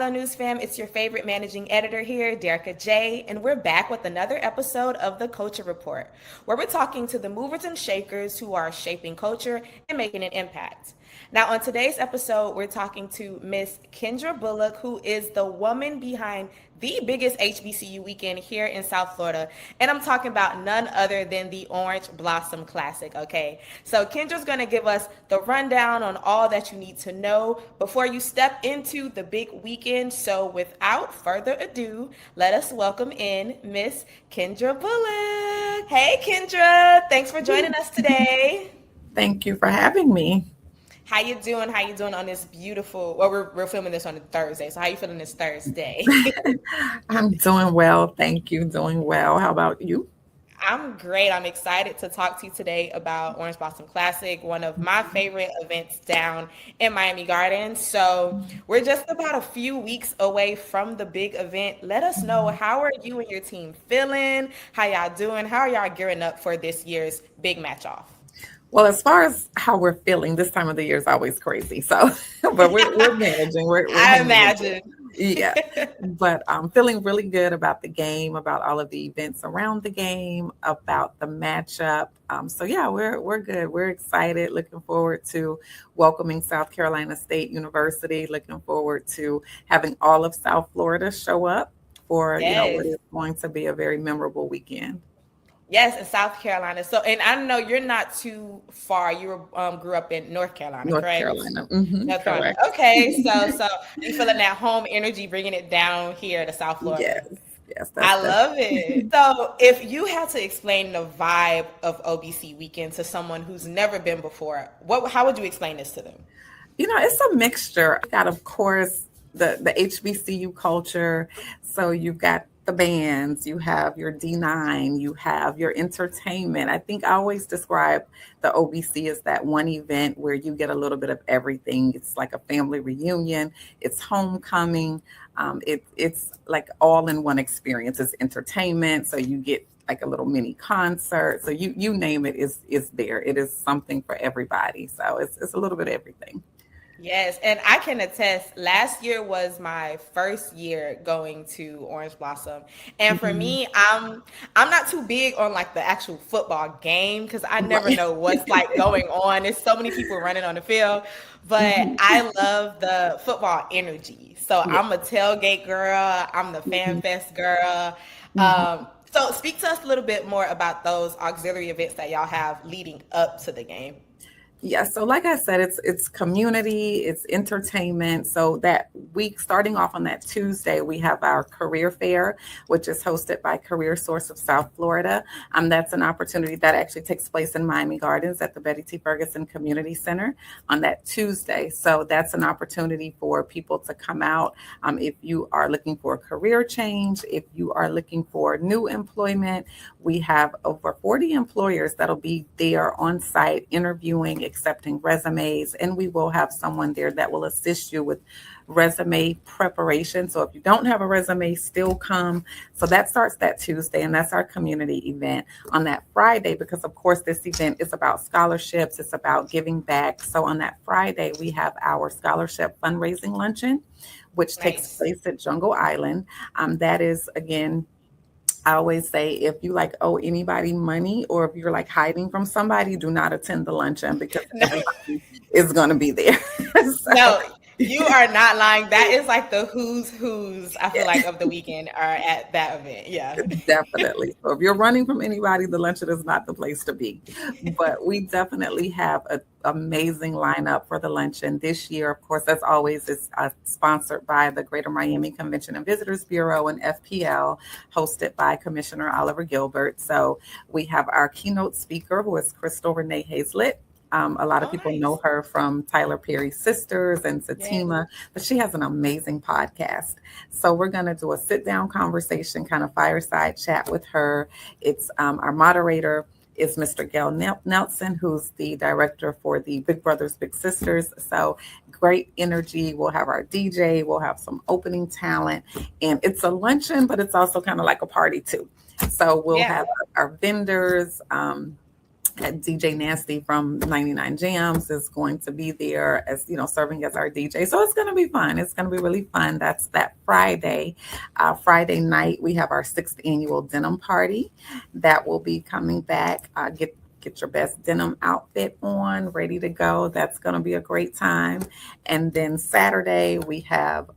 Hello, News Fam. It's your favorite managing editor here, Dericka Jaye, and we're back with another episode of the Culture Report, where we're talking to the movers and shakers who are shaping culture and making an impact. Now, on today's episode, we're talking to Miss Kendra Bullock, who is the woman behind the biggest HBCU weekend here in South Florida. And I'm talking about none other than the Orange Blossom Classic, okay? So Kendra's gonna give us the rundown on all that you need to know before you step into the big weekend. So without further ado, let us welcome in Miss Kendra Bullock. Hey Kendra, thanks for joining us today. Thank you for having me. How you doing? How you doing on this beautiful? Well, we're filming this on a Thursday, so how you feeling this Thursday? I'm doing well. Thank you. Doing well. How about you? I'm great. I'm excited to talk to you today about Orange Blossom Classic, one of my favorite events down in Miami Gardens. So we're just about a few weeks away from the big event. Let us know, how are you and your team feeling? How y'all doing? How are y'all gearing up for this year's big match off? Well, as far as how we're feeling, this time of the year is always crazy. So, but we're managing. We're I hanging in there. imagine. Yeah, but I'm feeling really good about the game, about all of the events around the game, about the matchup. So yeah, we're good. We're excited. Looking forward to welcoming South Carolina State University. Looking forward to having all of South Florida show up for what Yes. is going to be a very memorable weekend. Yes, in South Carolina. So, and I know you're not too far. You were grew up in North Carolina, North correct? Carolina. North Carolina. Correct. Okay, so you feeling that home energy, bringing it down here to South Florida. Yes, yes, I that's love it. So, if you had to explain the vibe of OBC weekend to someone who's never been before, how would you explain this to them? it's a mixture. You got, of course, the HBCU culture. So you've got the bands, you have your D9, you have your entertainment. I think I always describe the OBC as that one event where you get a little bit of everything. It's like a family reunion, it's homecoming, it's like all in one experience. It's entertainment, so you get like a little mini concert. So you name it is there. It is something for everybody. So it's a little bit of everything. Yes, and I can attest, last year was my first year going to Orange Blossom. And for Mhm. me, I'm not too big on like the actual football game because I never Right. know what's like going on. There's so many people running on the field, but Mhm. I love the football energy. So Yeah. I'm a tailgate girl, I'm the fan Mhm. fest girl. Mhm. So speak to us a little bit more about those auxiliary events that y'all have leading up to the game. Yeah, so like I said, it's community, it's entertainment. So that week, starting off on that Tuesday, we have our career fair, which is hosted by Career Source of South Florida. That's an opportunity that actually takes place in Miami Gardens at the Betty T. Ferguson Community Center on that Tuesday. So that's an opportunity for people to come out. If you are looking for a career change, if you are looking for new employment, we have over 40 employers that'll be there on site interviewing, accepting resumes, and we will have someone there that will assist you with resume preparation. So if you don't have a resume, still come. So that starts that Tuesday, and that's our community event. On that Friday, because of course this event is about scholarships, it's about giving back. So on that Friday, we have our scholarship fundraising luncheon, which takes Nice. place at Jungle Island. That is, again, I always say, if you like owe anybody money or if you're like hiding from somebody, do not attend the luncheon because everybody is going to be there. So No, you are not lying. That is like the who's, I feel like, of the weekend are at that event. Yeah. definitely. So if you're running from anybody, the luncheon is not the place to be. But we definitely have an amazing lineup for the luncheon this year. Of course, as always, it's sponsored by the Greater Miami Convention and Visitors Bureau and FPL, hosted by Commissioner Oliver Gilbert. So we have our keynote speaker, who is Crystal Renee Hazlett. A lot of Oh, people know nice. her from Tyler Perry's Sisters and Yes. Satima, but she has an amazing podcast. So we're going to do a sit down conversation, kind of fireside chat with her. It's our moderator is Mr. Gail Nelson, who's the director for the Big Brothers Big Sisters. So great energy. We'll have our DJ. We'll have some opening talent, and it's a luncheon, but it's also kind of like a party too. So we'll Yeah. have our vendors. DJ Nasty from 99 Jams is going to be there as, serving as our DJ. So it's going to be fun. It's going to be really fun. That's that Friday. Friday night, we have our 6th annual denim party that will be coming back. Get your best denim outfit on, ready to go. That's going to be a great time. And then Saturday, we have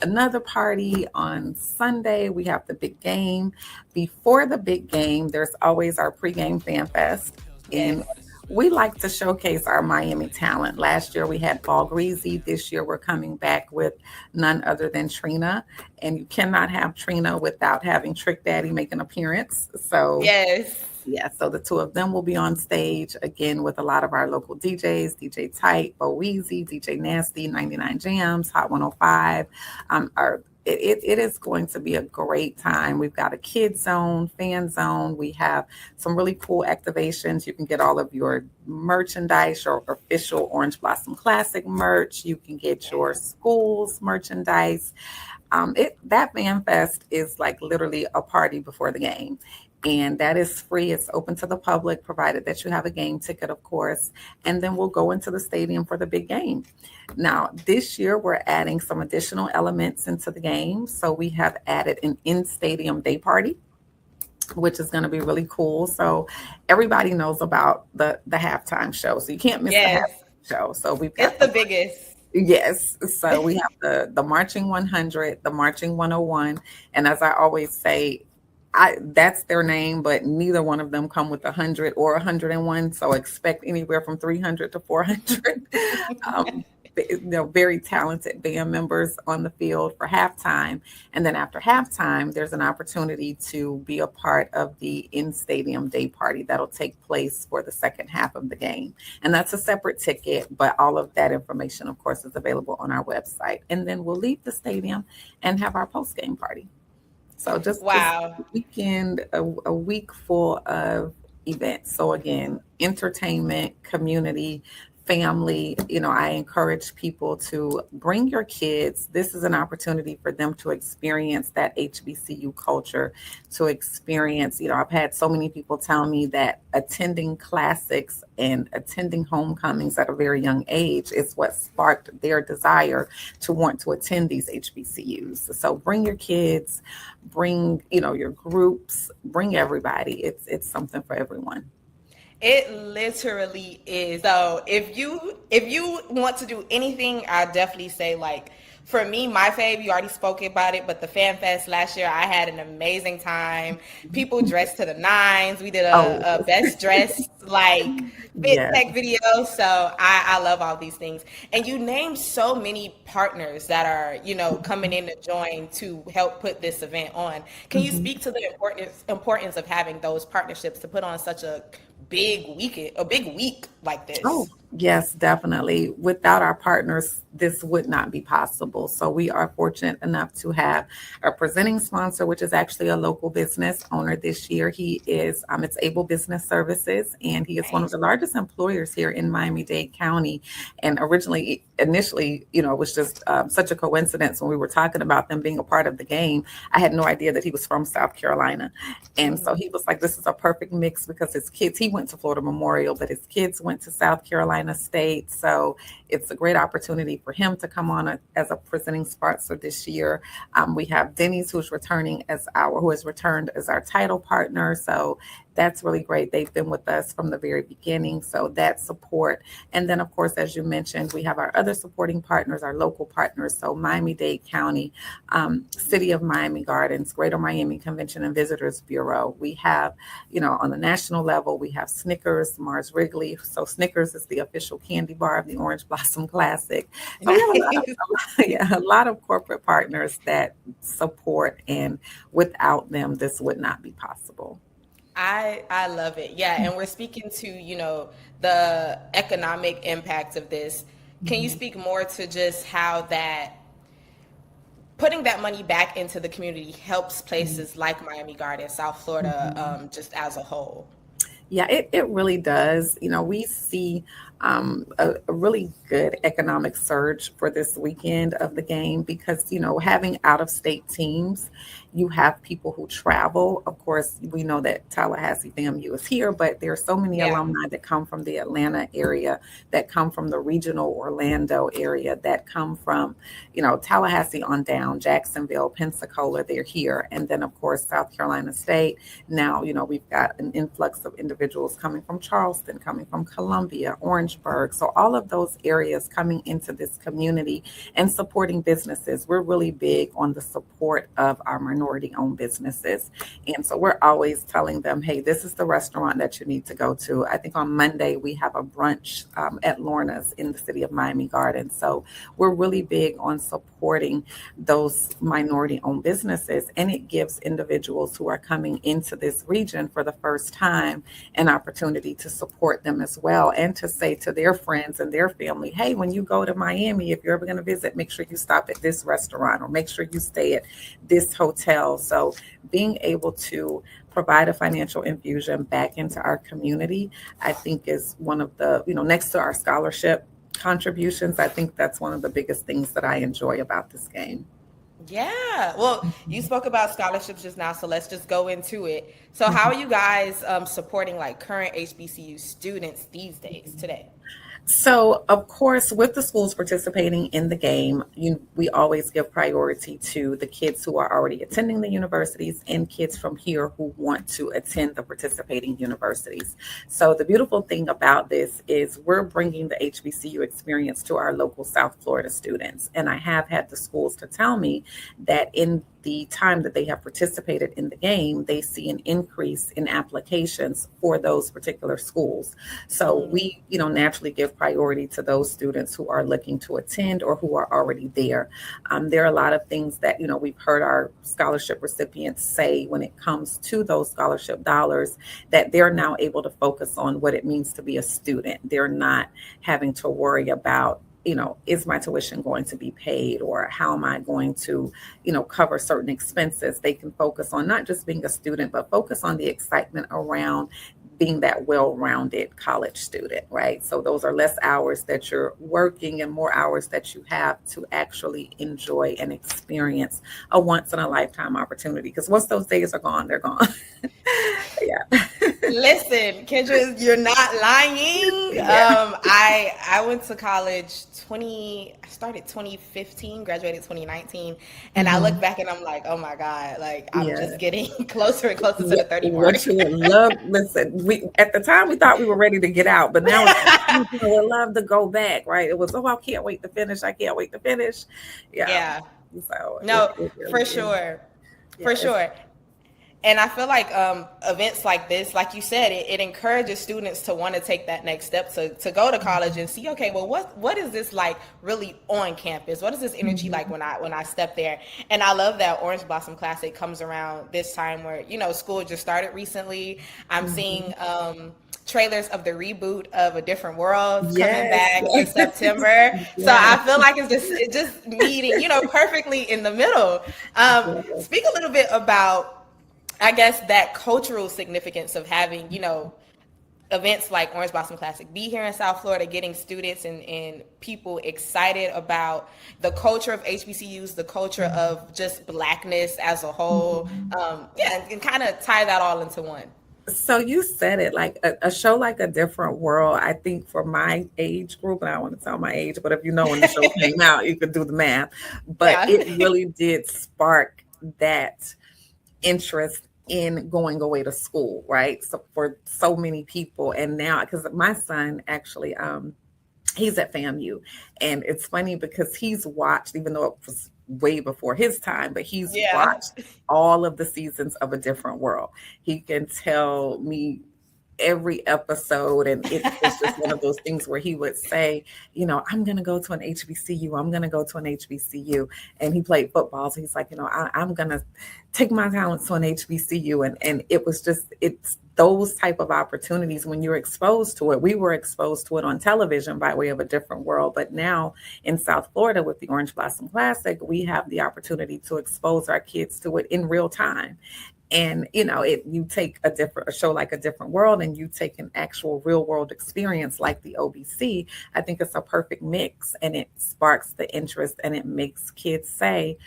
another party. On Sunday, we have the big game. Before the big game, there's always our pregame fan fest. And Yes. we like to showcase our Miami talent. Last year we had Paul Greasy. This year we're coming back with none other than Trina. And you cannot have Trina without having Trick Daddy make an appearance. So Yes. yeah, so the two of them will be on stage again with a lot of our local DJs, DJ Tight, Bo Weezy, DJ Nasty, 99 Jams, Hot 105. It is going to be a great time. We've got a kid zone, fan zone. We have some really cool activations. You can get all of your merchandise, your official Orange Blossom Classic merch. You can get your school's merchandise. That Fan Fest is like literally a party before the game. And that is free. It's open to the public, provided that you have a game ticket, of course. And then we'll go into the stadium for the big game. Now, this year, we're adding some additional elements into the game. So we have added an in-stadium day party, which is going to be really cool. So everybody knows about the halftime show. So you can't miss the Yes. halftime show. So we've got It's the biggest. Yes. So we have the Marching 100, the Marching 101. And as I always say, that's their name, but neither one of them come with 100 or 101. So expect anywhere from 300 to 400. Very talented band members on the field for halftime. And then after halftime, there's an opportunity to be a part of the in-stadium day party that'll take place for the second half of the game. And that's a separate ticket, but all of that information, of course, is available on our website. And then we'll leave the stadium and have our post-game party. So just Wow. a weekend, a week full of events. So again, entertainment, community, family. I encourage people to bring your kids. This is an opportunity for them to experience that HBCU culture, to experience, I've had so many people tell me that attending classics and attending homecomings at a very young age is what sparked their desire to want to attend these HBCUs. So bring your kids, bring, your groups, bring everybody. It's something for everyone. It literally is. So if you want to do anything, I definitely say, like, for me, my fave, you already spoke about it, but the Fan Fest last year, I had an amazing time. People dressed to the nines. We did a best dressed like fit Yes. tech video. So I love all these things. And you named so many partners that are, coming in to join to help put this event on. Can you speak to the importance of having those partnerships to put on such a big week like this? Oh, yes, definitely. Without our partners, this would not be possible. So we are fortunate enough to have a presenting sponsor, which is actually a local business owner this year. He is, it's Able Business Services, and he is one of the largest employers here in Miami-Dade County. And initially, it was just such a coincidence when we were talking about them being a part of the game. I had no idea that he was from South Carolina. And so he was like, this is a perfect mix because his kids, he went to Florida Memorial, but his kids went to South Carolina State. So it's a great opportunity for him to come on as a presenting sponsor this year. We have Denny's, who has returned as our title partner. So that's really great. They've been with us from the very beginning. So that support. And then, of course, as you mentioned, we have our other supporting partners, our local partners. So Miami-Dade County, City of Miami Gardens, Greater Miami Convention and Visitors Bureau. We have, on the national level, we have Snickers, Mars Wrigley. So Snickers is the official candy bar of the Orange Blossom Classic. So we have a lot of corporate partners that support, and without them, this would not be possible. I love it. Yeah, and we're speaking to, the economic impact of this. Can you speak more to just how that putting that money back into the community helps places like Miami Gardens, South Florida, just as a whole? Yeah, it really does. We see a really good economic surge for this weekend of the game because, having out of state teams, you have people who travel. Of course, we know that Tallahassee FAMU is here, but there are so many Yeah. alumni that come from the Atlanta area, that come from the regional Orlando area, that come from, Tallahassee on down, Jacksonville, Pensacola, they're here. And then, of course, South Carolina State. Now, we've got an influx of individuals coming from Charleston, coming from Columbia, Orangeburg. So all of those areas coming into this community and supporting businesses. We're really big on the support of our minority-owned businesses. And so we're always telling them, hey, this is the restaurant that you need to go to. I think on Monday we have a brunch at Lorna's in the city of Miami Gardens. So we're really big on supporting those minority-owned businesses, and it gives individuals who are coming into this region for the first time an opportunity to support them as well, and to say to their friends and their family, hey, when you go to Miami, if you're ever going to visit, make sure you stop at this restaurant or make sure you stay at this hotel. So being able to provide a financial infusion back into our community, I think is one of the, next to our scholarship contributions, I think that's one of the biggest things that I enjoy about this game. Yeah. Well, you spoke about scholarships just now, so let's just go into it. So how are you guys supporting like current HBCU students these days today? So, of course, with the schools participating in the game, we always give priority to the kids who are already attending the universities and kids from here who want to attend the participating universities. So the beautiful thing about this is we're bringing the HBCU experience to our local South Florida students. And I have had the schools to tell me that in the time that they have participated in the game, they see an increase in applications for those particular schools. So we, naturally give priority to those students who are looking to attend or who are already there. There are a lot of things that, we've heard our scholarship recipients say when it comes to those scholarship dollars, that they're now able to focus on what it means to be a student. They're not having to worry about, is my tuition going to be paid, or how am I going to, cover certain expenses? They can focus on not just being a student, but focus on the excitement around being that well-rounded college student, right? So those are less hours that you're working and more hours that you have to actually enjoy and experience a once-in-a-lifetime opportunity. Because once those days are gone, they're gone. Yeah. Listen, Kendra, you're not lying. Yeah. I went to college I started 2015, graduated 2019, and I look back and I'm like, oh my God, like I'm just getting closer and closer to the 30 mark. What you would love, listen, at the time we thought we were ready to get out, but now we would love to go back, right? It was, I can't wait to finish. I can't wait to finish. Yeah. So no, it really for is. sure. Yeah, for sure. And I feel like events like this, like you said, it encourages students to want to take that next step to go to college and see, okay, well, what is this like really on campus? What is this energy like when I step there? And I love that Orange Blossom Classic comes around this time where, school just started recently. I'm seeing trailers of the reboot of A Different World coming back in September. So I feel like it's just meeting, perfectly in the middle. Speak a little bit about, I guess, that cultural significance of having, events like Orange Blossom Classic be here in South Florida, getting students and people excited about the culture of HBCUs, the culture of just Blackness as a whole. And kind of tie that all into one. So you said it, like a show like A Different World, I think for my age group, and I don't want to tell my age, but if you know when the show came out, you could do the math. But it really did spark that interest in going away to school, right? So for so many people, and now because my son actually he's at FAMU, and it's funny because he's watched, even though it was way before his time, but he's watched all of the seasons of A Different World. He can tell me every episode, and it's just one of those things where he would say, I'm going to go to an HBCU. I'm going to go to an HBCU. And he played football. So he's like, I'm going to take my talents to an HBCU. And it was just, it's those type of opportunities when you're exposed to it. We were exposed to it on television by way of A Different World. But now in South Florida with the Orange Blossom Classic, we have the opportunity to expose our kids to it in real time. And, you take a show like A Different World and you take an actual real world experience like the OBC, I think it's a perfect mix, and it sparks the interest and it makes kids say,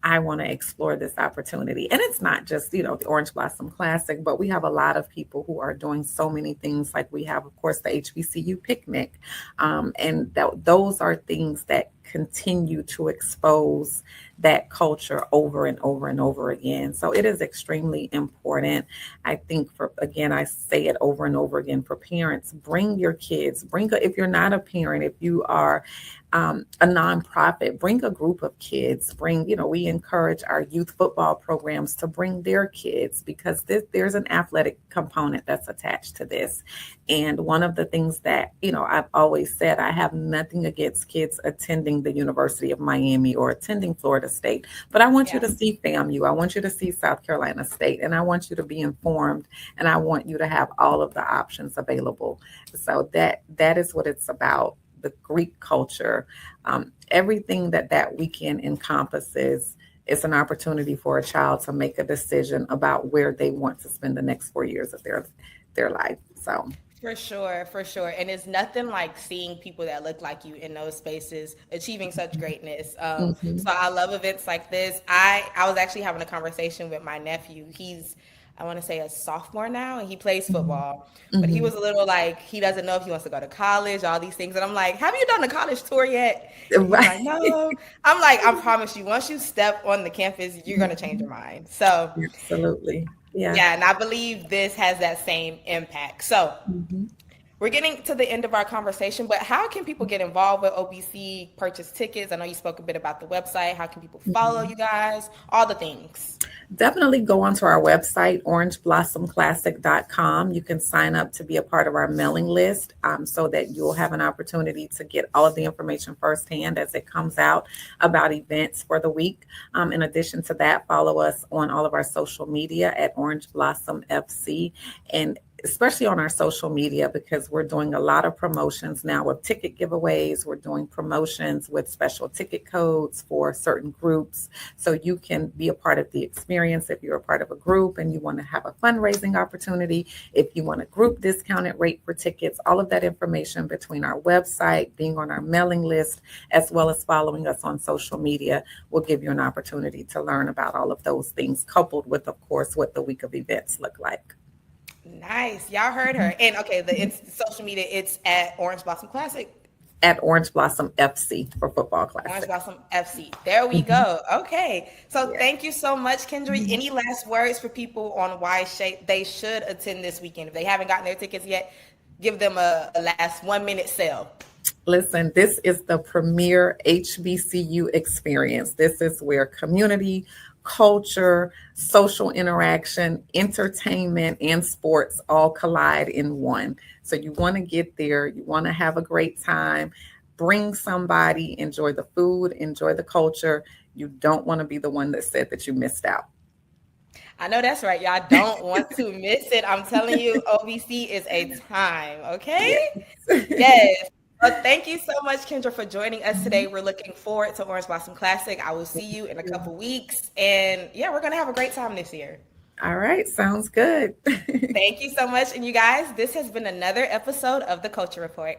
I want to explore this opportunity. And it's not just, the Orange Blossom Classic, but we have a lot of people who are doing so many things. Like we have, of course, the HBCU picnic. And those are things that continue to expose that culture over and over and over again. So it is extremely important. I think again, I say it over and over again for parents, bring your kids, if you're not a parent, if you are a nonprofit, bring a group of kids, we encourage our youth football programs to bring their kids because there's an athletic component that's attached to this. And one of the things that, I've always said, I have nothing against kids attending the University of Miami or attending Florida State, but I want you to see FAMU. I want you to see South Carolina State, and I want you to be informed, and I want you to have all of the options available. So that is what it's about. The Greek culture, everything that weekend encompasses is an opportunity for a child to make a decision about where they want to spend the next 4 years of their life. So for sure, for sure. And it's nothing like seeing people that look like you in those spaces achieving such greatness. So I love events like this. I was actually having a conversation with my nephew. He's, I want to say, a sophomore now, and he plays football. But he was a little like, he doesn't know if he wants to go to college, all these things. And I'm like, have you done the college tour yet? And he's like, no. I'm like, I promise you, once you step on the campus, you're going to change your mind. So absolutely. Yeah, and I believe this has that same impact. So we're getting to the end of our conversation, but how can people get involved with OBC, purchase tickets? I know you spoke a bit about the website. How can people follow you guys? All the things. Definitely go onto our website, orangeblossomclassic.com. You can sign up to be a part of our mailing list so that you'll have an opportunity to get all of the information firsthand as it comes out about events for the week. In addition to that, follow us on all of our social media at Orange Blossom FC, and especially on our social media, because we're doing a lot of promotions now with ticket giveaways. We're doing promotions with special ticket codes for certain groups. So you can be a part of the experience if you're a part of a group and you want to have a fundraising opportunity, if you want a group discounted rate for tickets, all of that information between our website, being on our mailing list, as well as following us on social media will give you an opportunity to learn about all of those things, coupled with, of course, what the week of events look like. Nice. Y'all heard her. And okay, the social media, it's at Orange Blossom Classic. At Orange Blossom FC for Football Classic. Orange Blossom FC. There we go. Okay. So thank you so much, Kendra. Any last words for people on why they should attend this weekend? If they haven't gotten their tickets yet, give them a last 1 minute sale. Listen, this is the premier HBCU experience. This is where community, culture, social interaction, entertainment, and sports all collide in one. So you want to get there. You want to have a great time. Bring somebody, enjoy the food, enjoy the culture. You don't want to be the one that said that you missed out. I know that's right. Y'all don't want to miss it. I'm telling you, OBC is a time. Okay? Yes. Well, thank you so much, Kendra, for joining us today. We're looking forward to Orange Blossom Classic. I will see you in a couple weeks. And yeah, we're going to have a great time this year. All right. Sounds good. Thank you so much. And you guys, this has been another episode of The Culture Report.